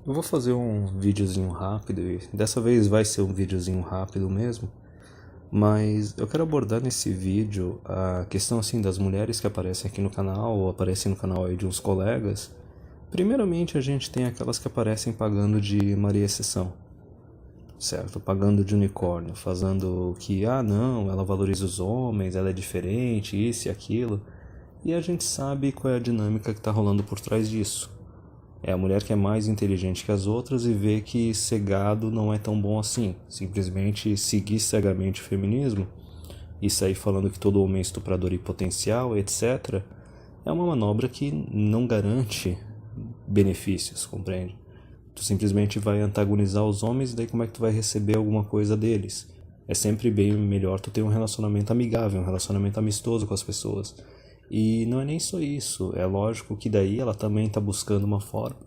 Eu vou fazer um videozinho rápido e dessa vez vai ser um videozinho rápido mesmo, mas eu quero abordar nesse vídeo a questão assim das mulheres que aparecem aqui no canal ou aparecem no canal aí de uns colegas. Primeiramente a gente tem aquelas que aparecem pagando de Maria Exceção, certo? Pagando de unicórnio, fazendo que, não, ela valoriza os homens, ela é diferente, isso e aquilo, e a gente sabe qual é a dinâmica que está rolando por trás disso. É a mulher que é mais inteligente que as outras e vê que ser gado não é tão bom assim. Simplesmente seguir cegamente o feminismo e sair falando que todo homem é estuprador e potencial, etc. É uma manobra que não garante benefícios, compreende? Tu simplesmente vai antagonizar os homens e daí como é que tu vai receber alguma coisa deles? É sempre bem melhor tu ter um relacionamento amigável, um relacionamento amistoso com as pessoas. E não é nem só isso, é lógico que daí ela também está buscando uma forma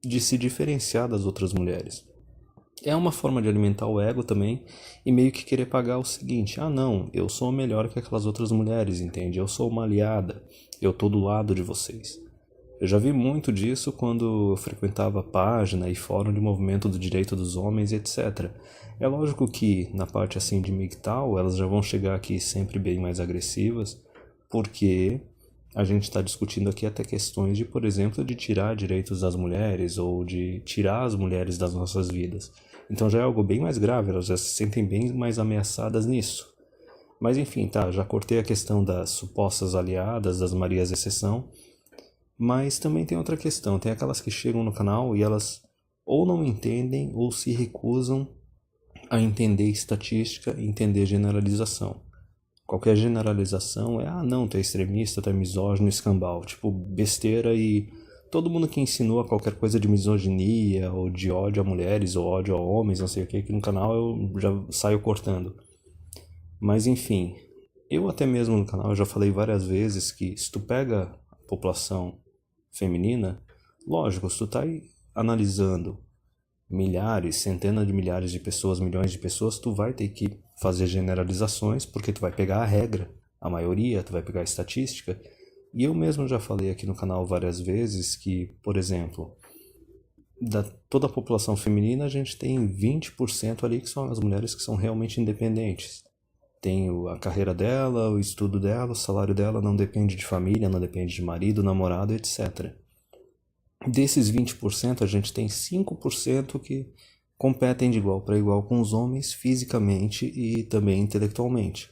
de se diferenciar das outras mulheres. É uma forma de alimentar o ego também e meio que querer pagar o seguinte: não, eu sou melhor que aquelas outras mulheres, entende? Eu sou uma aliada, eu tô do lado de vocês. Eu já vi muito disso quando eu frequentava a página e fórum de movimento do direito dos homens, etc. É lógico que na parte assim de MGTOW elas já vão chegar aqui sempre bem mais agressivas, porque a gente está discutindo aqui até questões de, por exemplo, de tirar direitos das mulheres ou de tirar as mulheres das nossas vidas. Então já é algo bem mais grave, elas já se sentem bem mais ameaçadas nisso. Mas enfim, tá, já cortei a questão das supostas aliadas, das Marias Exceção, mas também tem outra questão, tem aquelas que chegam no canal e elas ou não entendem ou se recusam a entender estatística e entender generalização. Qualquer generalização é, não, tu é extremista, tu é misógino, escambau, tipo, besteira. E todo mundo que ensinou a qualquer coisa de misoginia ou de ódio a mulheres ou ódio a homens, não sei o que, aqui no canal eu já saio cortando. Mas enfim, eu até mesmo no canal já falei várias vezes que se tu pega a população feminina, lógico, se tu tá aí analisando milhares, centenas de milhares de pessoas, milhões de pessoas, tu vai ter que fazer generalizações, porque tu vai pegar a regra, a maioria, tu vai pegar a estatística. E eu mesmo já falei aqui no canal várias vezes que, por exemplo, da toda a população feminina, a gente tem 20% ali que são as mulheres que são realmente independentes. Tem a carreira dela, o estudo dela, o salário dela não depende de família, não depende de marido, namorado, etc. Desses 20%, a gente tem 5% que competem de igual para igual com os homens fisicamente e também intelectualmente.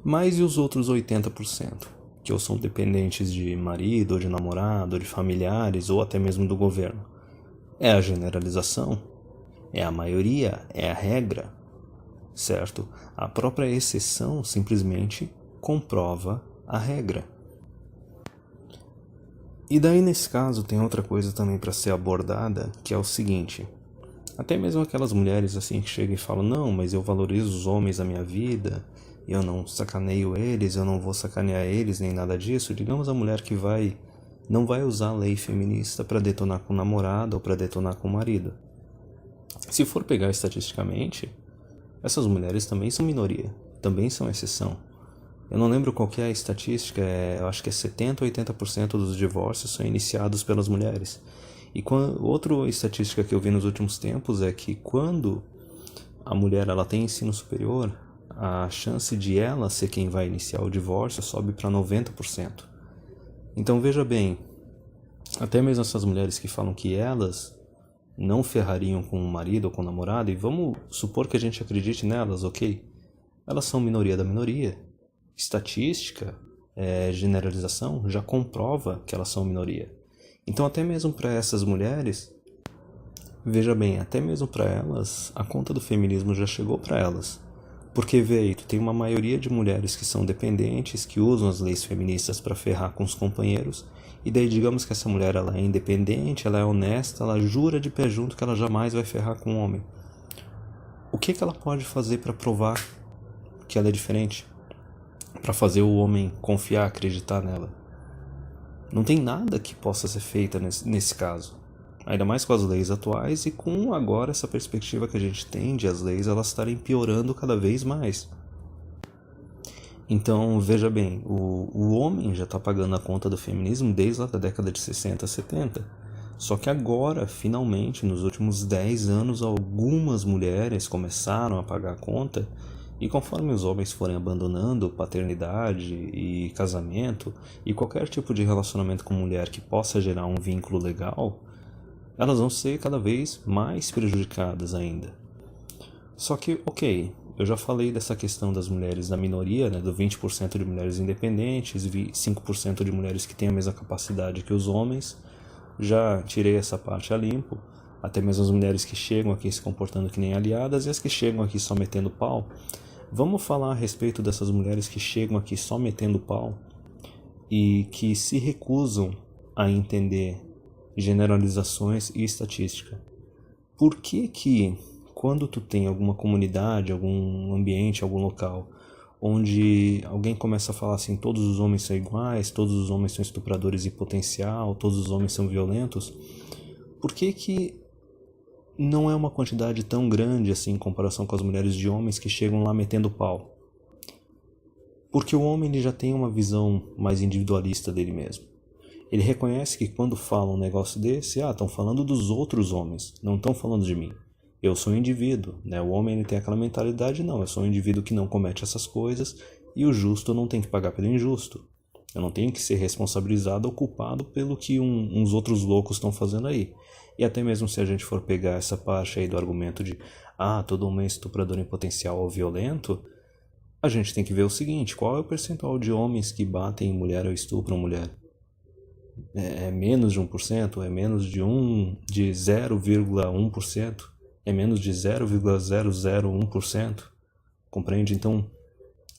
Mas e os outros 80%, que ou são dependentes de marido, ou de namorado, ou de familiares, ou até mesmo do governo? É a generalização? É a maioria? É a regra? Certo? A própria exceção simplesmente comprova a regra. E daí nesse caso tem outra coisa também para ser abordada, que é o seguinte: até mesmo aquelas mulheres assim que chegam e falam, não, mas eu valorizo os homens da minha vida, eu não sacaneio eles, eu não vou sacanear eles, nem nada disso. Digamos a mulher que não vai usar a lei feminista para detonar com o namorado ou para detonar com o marido. Se for pegar estatisticamente, essas mulheres também são minoria, também são exceção. Eu não lembro qual que é a estatística, eu acho que é 70% ou 80% dos divórcios são iniciados pelas mulheres. E outra estatística que eu vi nos últimos tempos é que quando a mulher ela tem ensino superior, a chance de ela ser quem vai iniciar o divórcio sobe para 90%. Então veja bem, até mesmo essas mulheres que falam que elas não ferrariam com o marido ou com o namorado, e vamos supor que a gente acredite nelas, ok? Elas são minoria da minoria. Estatística, generalização, já comprova que elas são minoria. Então até mesmo para essas mulheres, veja bem, até mesmo para elas, a conta do feminismo já chegou para elas. Porque, veio, tu tem uma maioria de mulheres que são dependentes, que usam as leis feministas para ferrar com os companheiros, e daí digamos que essa mulher ela é independente, ela é honesta, ela jura de pé junto que ela jamais vai ferrar com um homem. O que ela pode fazer para provar que ela é diferente? Para fazer o homem confiar, acreditar nela? Não tem nada que possa ser feito nesse caso. Ainda mais com as leis atuais e com agora essa perspectiva que a gente tem de as leis elas estarem piorando cada vez mais. Então, veja bem, o homem já está pagando a conta do feminismo desde lá da década de 60, 70. Só que agora, finalmente, nos últimos 10 anos, algumas mulheres começaram a pagar a conta. E conforme os homens forem abandonando paternidade e casamento e qualquer tipo de relacionamento com mulher que possa gerar um vínculo legal, elas vão ser cada vez mais prejudicadas ainda. Só que, ok, eu já falei dessa questão das mulheres na minoria, né, do 20% de mulheres independentes, 5% de mulheres que têm a mesma capacidade que os homens. Já tirei essa parte a limpo. Até mesmo as mulheres que chegam aqui se comportando que nem aliadas e as que chegam aqui só metendo pau. Vamos falar a respeito dessas mulheres que chegam aqui só metendo pau e que se recusam a entender generalizações e estatística. Por que quando tu tem alguma comunidade, algum ambiente, algum local, onde alguém começa a falar assim, todos os homens são iguais, todos os homens são estupradores em potencial, todos os homens são violentos, por que não é uma quantidade tão grande assim em comparação com as mulheres de homens que chegam lá metendo pau? Porque o homem ele já tem uma visão mais individualista dele mesmo. Ele reconhece que quando fala um negócio desse, estão falando dos outros homens, não estão falando de mim. Eu sou um indivíduo, né? O homem ele tem aquela mentalidade, não, eu sou um indivíduo que não comete essas coisas e o justo não tem que pagar pelo injusto. Eu não tenho que ser responsabilizado ou culpado pelo que uns outros loucos estão fazendo aí. E até mesmo se a gente for pegar essa parte aí do argumento de todo homem é estuprador em potencial ou violento, a gente tem que ver o seguinte, qual é o percentual de homens que batem em mulher ou estupram mulher? É menos de 1%? É menos de 0,1%? É menos de 0,001%? Compreende? Então,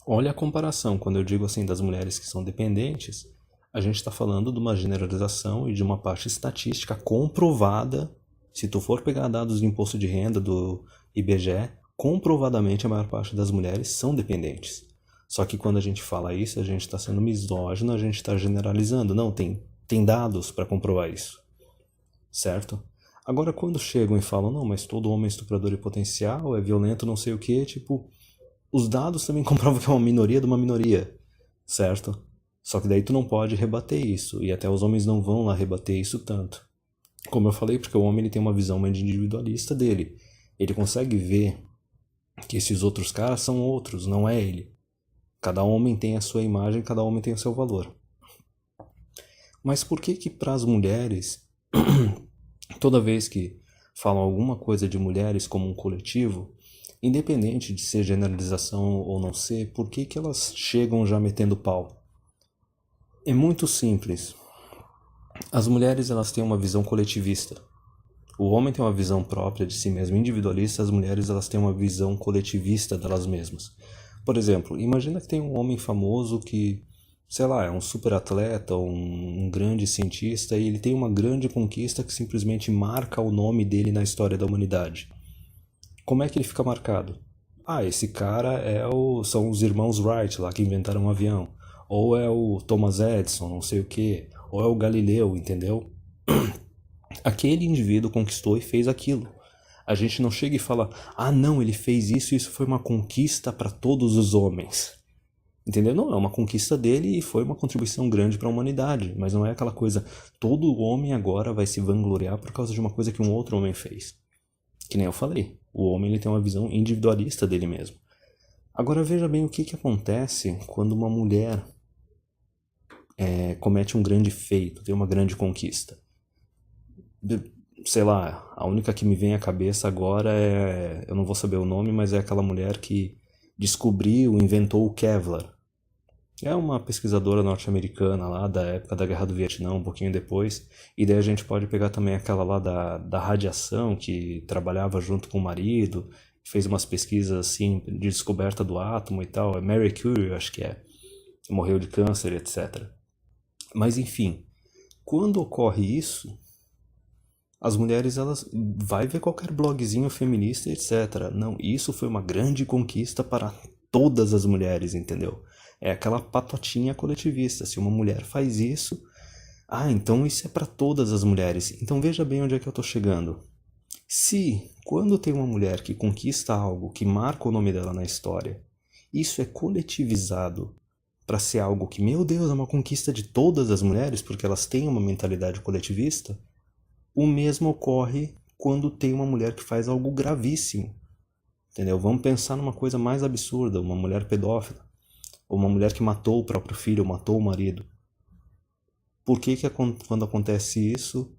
olha a comparação. Quando eu digo assim das mulheres que são dependentes, a gente está falando de uma generalização e de uma parte estatística comprovada. Se tu for pegar dados de imposto de renda do IBGE, comprovadamente a maior parte das mulheres são dependentes. Só que quando a gente fala isso, a gente está sendo misógino, a gente está generalizando. Não, tem dados para comprovar isso, certo? Agora, quando chegam e falam, não, mas todo homem é estuprador em potencial, é violento, não sei o que, os dados também comprovam que é uma minoria de uma minoria, certo? Só que daí tu não pode rebater isso, e até os homens não vão lá rebater isso tanto. Como eu falei, porque o homem ele tem uma visão mais individualista dele. Ele consegue ver que esses outros caras são outros, não é ele. Cada homem tem a sua imagem, cada homem tem o seu valor. Mas por que para as mulheres, toda vez que falam alguma coisa de mulheres como um coletivo, independente de ser generalização ou não ser, por que elas chegam já metendo pau? É muito simples. As mulheres elas têm uma visão coletivista. O homem tem uma visão própria de si mesmo, individualista, as mulheres elas têm uma visão coletivista delas mesmas. Por exemplo, imagina que tem um homem famoso que, sei lá, é um super atleta, um grande cientista, e ele tem uma grande conquista que simplesmente marca o nome dele na história da humanidade. Como é que ele fica marcado? Esse cara são os irmãos Wright lá que inventaram um avião. Ou é o Thomas Edison, não sei o que. Ou é o Galileu, entendeu? Aquele indivíduo conquistou e fez aquilo. A gente não chega e fala, não, ele fez isso e isso foi uma conquista para todos os homens. Entendeu? Não, é uma conquista dele e foi uma contribuição grande para a humanidade. Mas não é aquela coisa, todo homem agora vai se vangloriar por causa de uma coisa que um outro homem fez. Que nem eu falei, o homem ele tem uma visão individualista dele mesmo. Agora veja bem o que acontece quando uma mulher comete um grande feito, tem uma grande conquista. Sei lá, a única que me vem à cabeça agora eu não vou saber o nome, mas é aquela mulher que descobriu, inventou o Kevlar. É uma pesquisadora norte-americana lá da época da Guerra do Vietnã, um pouquinho depois. E daí a gente pode pegar também aquela lá da radiação, que trabalhava junto com o marido, fez umas pesquisas assim de descoberta do átomo e tal. É Marie Curie, acho que é. Morreu de câncer, etc. Mas enfim, Quando ocorre isso, as mulheres, elas vai ver qualquer blogzinho feminista, etc. Não, isso foi uma grande conquista para todas as mulheres, entendeu? É aquela patotinha coletivista. Se uma mulher faz isso, então isso é para todas as mulheres. Então veja bem onde é que eu tô chegando. Se, quando tem uma mulher que conquista algo, que marca o nome dela na história, isso é coletivizado para ser algo que, meu Deus, é uma conquista de todas as mulheres, porque elas têm uma mentalidade coletivista, o mesmo ocorre quando tem uma mulher que faz algo gravíssimo. Entendeu? Vamos pensar numa coisa mais absurda, uma mulher pedófila, ou uma mulher que matou o próprio filho, ou matou o marido. Por que quando acontece isso,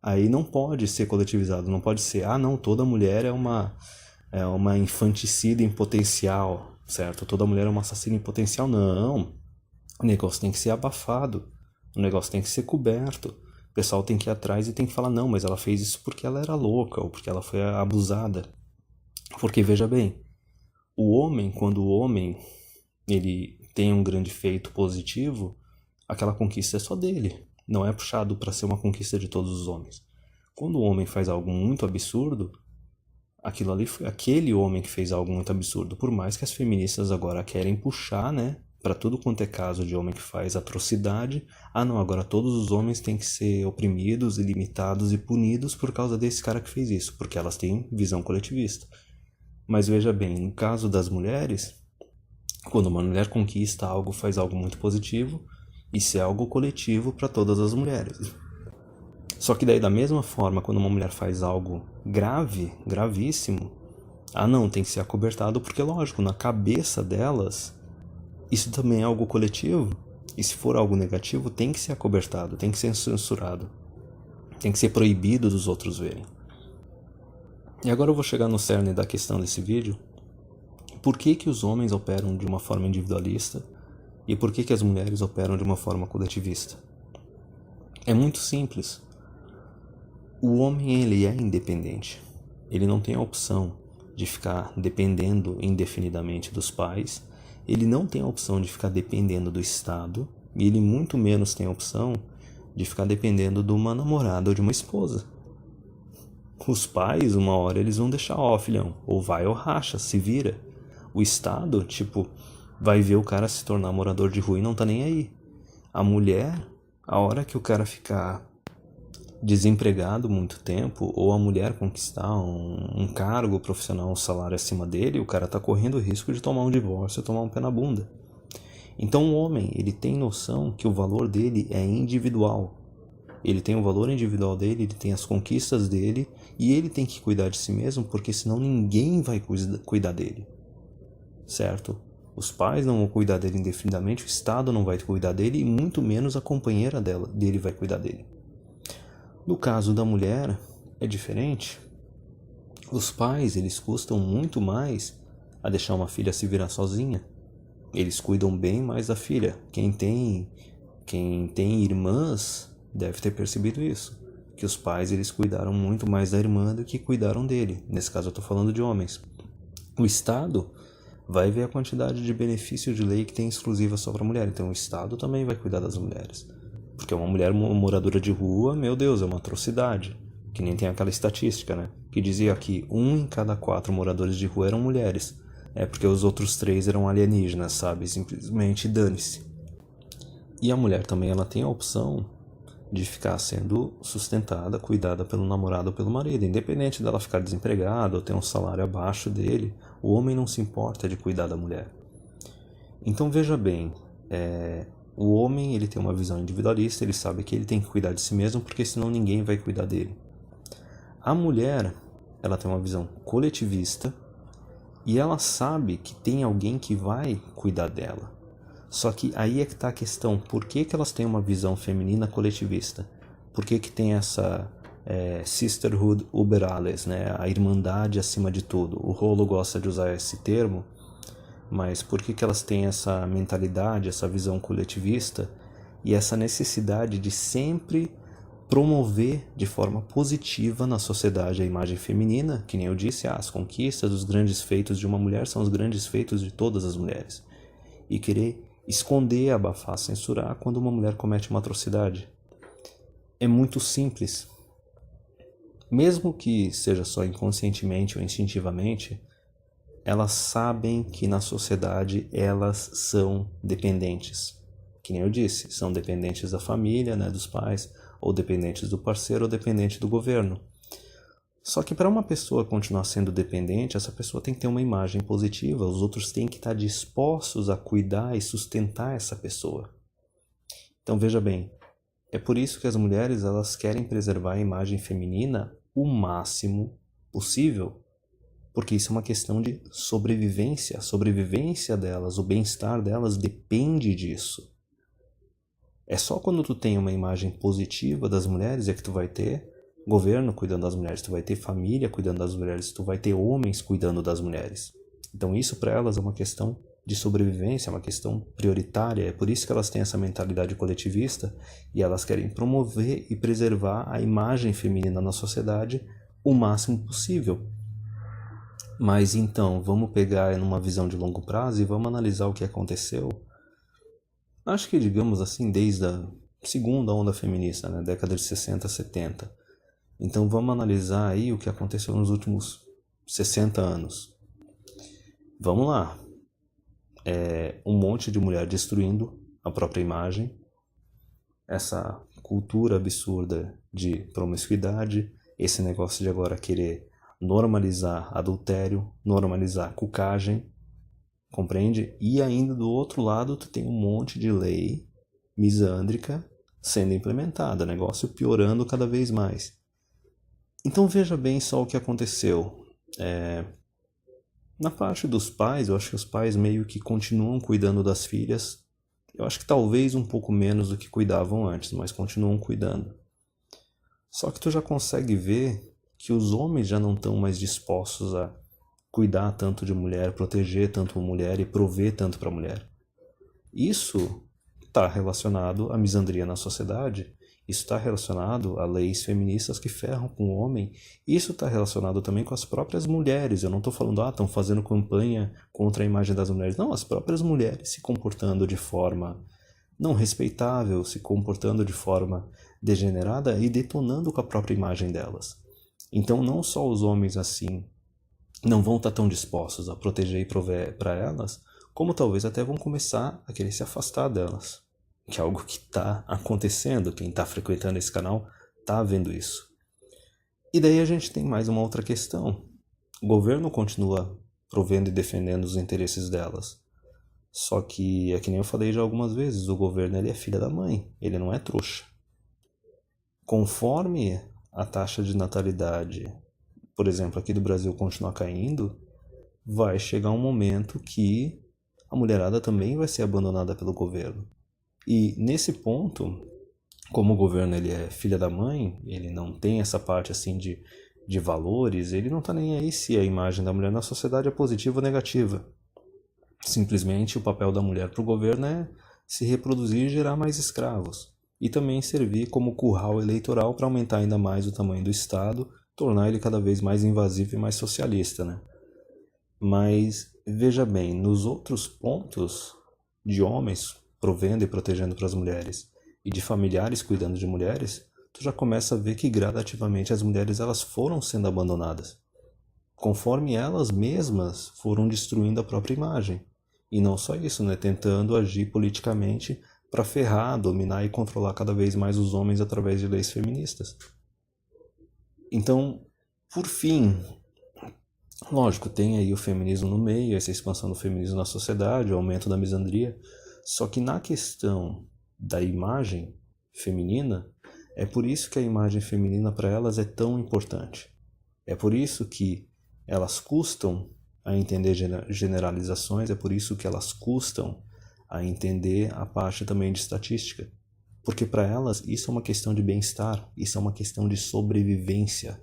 aí não pode ser coletivizado, não pode ser, não, toda mulher é uma infanticida em potencial, certo? Toda mulher é uma assassina em potencial. Não, o negócio tem que ser abafado, o negócio tem que ser coberto. O pessoal tem que ir atrás e tem que falar, não, mas ela fez isso porque ela era louca, ou porque ela foi abusada. Porque, veja bem, quando o homem ele tem um grande feito positivo, aquela conquista é só dele, não é puxado para ser uma conquista de todos os homens. Quando o homem faz algo muito absurdo, aquilo ali foi aquele homem que fez algo muito absurdo. Por mais que as feministas agora querem puxar, né, para tudo quanto é caso de homem que faz atrocidade, não, agora todos os homens têm que ser oprimidos, limitados e punidos por causa desse cara que fez isso, porque elas têm visão coletivista. Mas veja bem, no caso das mulheres, quando uma mulher conquista algo, faz algo muito positivo, isso é algo coletivo para todas as mulheres. Só que daí, da mesma forma, quando uma mulher faz algo grave, gravíssimo, não, tem que ser acobertado, porque lógico, na cabeça delas, isso também é algo coletivo, e se for algo negativo, tem que ser acobertado, tem que ser censurado, tem que ser proibido dos outros verem. E agora eu vou chegar no cerne da questão desse vídeo. Por que os homens operam de uma forma individualista e por que as mulheres operam de uma forma coletivista? É muito simples. O homem, ele é independente. Ele não tem a opção de ficar dependendo indefinidamente dos pais. Ele não tem a opção de ficar dependendo do Estado. E ele muito menos tem a opção de ficar dependendo de uma namorada ou de uma esposa. Os pais, uma hora, eles vão deixar, filhão, ou vai ou racha, se vira. O Estado, vai ver o cara se tornar morador de rua e não tá nem aí. A mulher, a hora que o cara ficar desempregado muito tempo, ou a mulher conquistar um cargo profissional, um salário acima dele, o cara tá correndo o risco de tomar um divórcio, tomar um pé na bunda. Então o homem, ele tem noção que o valor dele é individual. Ele tem o valor individual dele, ele tem as conquistas dele, e ele tem que cuidar de si mesmo, porque senão ninguém vai cuidar dele. Certo? Os pais não vão cuidar dele indefinidamente, o Estado não vai cuidar dele, e muito menos a companheira dele vai cuidar dele. No caso da mulher, é diferente. Os pais, eles custam muito mais a deixar uma filha se virar sozinha. Eles cuidam bem mais da filha. Quem tem irmãs deve ter percebido isso. Que os pais, eles cuidaram muito mais da irmã do que cuidaram dele. Nesse caso eu estou falando de homens. O Estado vai ver a quantidade de benefício de lei que tem exclusiva só para mulher. Então o Estado também vai cuidar das mulheres. Porque uma mulher moradora de rua, meu Deus, é uma atrocidade. Que nem tem aquela estatística, né? Que dizia que 1 em cada 4 moradores de rua eram mulheres. É porque os outros 3 eram alienígenas, sabe? Simplesmente dane-se. E a mulher também, ela tem a opção de ficar sendo sustentada, cuidada pelo namorado ou pelo marido. Independente dela ficar desempregada ou ter um salário abaixo dele, o homem não se importa de cuidar da mulher. Então veja bem, o homem, ele tem uma visão individualista, ele sabe que ele tem que cuidar de si mesmo, porque senão ninguém vai cuidar dele. A mulher, ela tem uma visão coletivista e ela sabe que tem alguém que vai cuidar dela. Só que aí é que está a questão, por que elas têm uma visão feminina coletivista? Por que tem essa sisterhood über alles, né? A irmandade acima de tudo? O Rolo gosta de usar esse termo, mas por que elas têm essa mentalidade, essa visão coletivista e essa necessidade de sempre promover de forma positiva na sociedade a imagem feminina? Que nem eu disse, as conquistas, os grandes feitos de uma mulher são os grandes feitos de todas as mulheres. E querer esconder, abafar, censurar quando uma mulher comete uma atrocidade. é muito simples. Mesmo que seja só inconscientemente ou instintivamente, elas sabem que na sociedade elas são dependentes. Que nem eu disse, são dependentes da família, né, dos pais, ou dependentes do parceiro, ou dependentes do governo. Só que para uma pessoa continuar sendo dependente, essa pessoa tem que ter uma imagem positiva, os outros têm que estar dispostos a cuidar e sustentar essa pessoa. Então veja bem, é por isso que as mulheres elas querem preservar a imagem feminina o máximo possível, porque isso é uma questão de sobrevivência. A sobrevivência delas, o bem-estar delas depende disso. É só quando tu tem uma imagem positiva das mulheres é que tu vai ter governo cuidando das mulheres, tu vai ter família cuidando das mulheres, tu vai ter homens cuidando das mulheres. Então isso para elas é uma questão de sobrevivência, é uma questão prioritária. É por isso que elas têm essa mentalidade coletivista e elas querem promover e preservar a imagem feminina na sociedade o máximo possível. Mas então, vamos pegar numa visão de longo prazo e vamos analisar o que aconteceu. Acho que, digamos assim, desde a segunda onda feminista, né, década de 60, 70. Então vamos analisar aí o que aconteceu nos últimos 60 anos. Vamos lá. Um monte de mulher destruindo a própria imagem, essa cultura absurda de promiscuidade, esse negócio de agora querer normalizar adultério, normalizar cucagem, compreende? E ainda do outro lado tu tem um monte de lei misândrica sendo implementada, negócio piorando cada vez mais. Então veja bem só o que aconteceu. Na parte dos pais, eu acho que os pais meio que continuam cuidando das filhas. Eu acho que talvez um pouco menos do que cuidavam antes, mas continuam cuidando. Só que tu já consegue ver que os homens já não estão mais dispostos a cuidar tanto de mulher, proteger tanto a mulher e prover tanto para a mulher. Isso está relacionado à misandria na sociedade, isso está relacionado a leis feministas que ferram com o homem, isso está relacionado também com as próprias mulheres. Eu não estou falando, estão fazendo campanha contra a imagem das mulheres. Não, as próprias mulheres se comportando de forma não respeitável, se comportando de forma degenerada e detonando com a própria imagem delas. Então não só os homens assim não vão estar tão dispostos a proteger e prover para elas, como talvez até vão começar a querer se afastar delas. Que é algo que está acontecendo, quem está frequentando esse canal está vendo isso. E daí a gente tem mais uma outra questão. O governo continua provendo e defendendo os interesses delas. Só que, é que nem eu falei já algumas vezes, o governo ele é filha da mãe, ele não é trouxa. Conforme a taxa de natalidade, por exemplo, aqui do Brasil continuar caindo, vai chegar um momento que a mulherada também vai ser abandonada pelo governo. E nesse ponto, como o governo ele é filha da mãe, ele não tem essa parte assim de valores, ele não está nem aí se a imagem da mulher na sociedade é positiva ou negativa. Simplesmente o papel da mulher para o governo é se reproduzir e gerar mais escravos. E também servir como curral eleitoral para aumentar ainda mais o tamanho do Estado, tornar ele cada vez mais invasivo e mais socialista, né? Mas veja bem, nos outros pontos de homens provendo e protegendo para as mulheres e de familiares cuidando de mulheres, tu já começa a ver que gradativamente as mulheres elas foram sendo abandonadas, conforme elas mesmas foram destruindo a própria imagem. E não só isso, né? Tentando agir politicamente para ferrar, dominar e controlar cada vez mais os homens através de leis feministas. Então, por fim, lógico, tem aí o feminismo no meio, essa expansão do feminismo na sociedade, o aumento da misandria. Só que na questão da imagem feminina, é por isso que a imagem feminina para elas é tão importante. É por isso que elas custam a entender generalizações, é por isso que elas custam a entender a parte também de estatística. Porque para elas isso é uma questão de bem-estar, isso é uma questão de sobrevivência.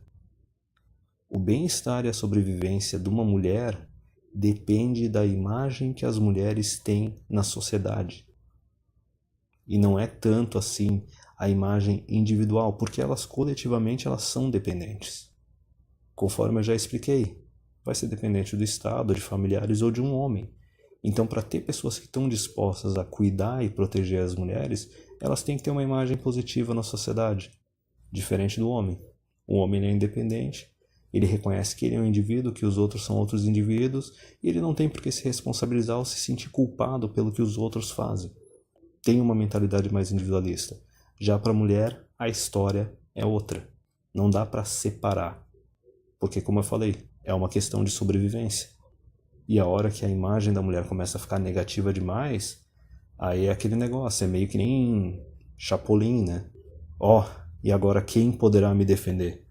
O bem-estar e a sobrevivência de uma mulher depende da imagem que as mulheres têm na sociedade. E não é tanto assim a imagem individual, porque elas coletivamente elas são dependentes. Conforme eu já expliquei, vai ser dependente do Estado, de familiares ou de um homem. Então, para ter pessoas que estão dispostas a cuidar e proteger as mulheres, elas têm que ter uma imagem positiva na sociedade. diferente do homem. O homem ele é independente, ele reconhece que ele é um indivíduo, que os outros são outros indivíduos, e ele não tem por que se responsabilizar ou se sentir culpado pelo que os outros fazem. Tem uma mentalidade mais individualista. Já para a mulher, a história é outra. Não dá para separar. Porque, como eu falei, é uma questão de sobrevivência. E a hora que a imagem da mulher começa a ficar negativa demais, aí é aquele negócio, é meio que nem Chapolin, né? Ó, e agora quem poderá me defender?